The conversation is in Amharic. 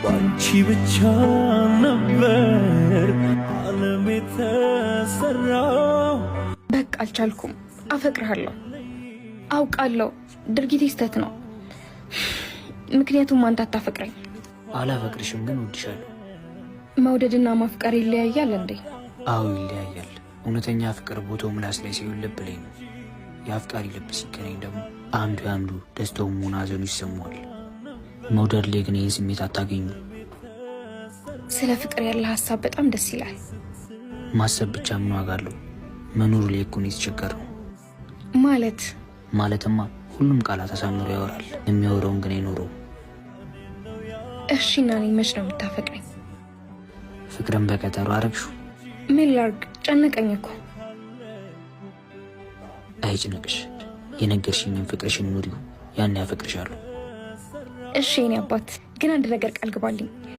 ባንቺ ብቻ ነበር ዓለም የተሰራው። በቃ አልቻልኩም። አፈቅርሃለሁ። አውቃለሁ ድርጊቴ ስህተት ነው፣ ምክንያቱም አንተ አታፈቅረኝ። አላፈቅርሽም ግን እወድሻለሁ። መውደድና ማፍቀር ይለያያል እንዴ? አዎ ይለያያል። እውነተኛ ፍቅር ቦታው ምላስ ላይ ሲሆን ልብ ላይ ነው። የአፍቃሪ ልብ ሲገናኝ ደግሞ አንዱ ያንዱ ደስታውም ሆነ ሐዘኑ ይሰማዋል። መውደድ ላይ ግን ይህን ስሜት አታገኙ። ስለ ፍቅር ያለ ሀሳብ በጣም ደስ ይላል። ማሰብ ብቻ ምን ዋጋ አለው? መኖሩ ላይ እኮ ነው የተቸገረው። ማለትማ ሁሉም ቃላት አሳምሮ ያወራል፣ የሚያወራውን ግን አይኖረው። እሺ እና እኔ መች ነው የምታፈቅረኝ? ፍቅርን በቀጠሮ አረግሹ። ምን ላርግ? ጨነቀኝ እኮ። አይጭነቅሽ። የነገርሽኝን ፍቅርሽን ኑሪው፣ ያን ያፈቅርሻለሁ። እሺ የኔ አባት፣ ግን አንድ ነገር ቃል ግባልኝ።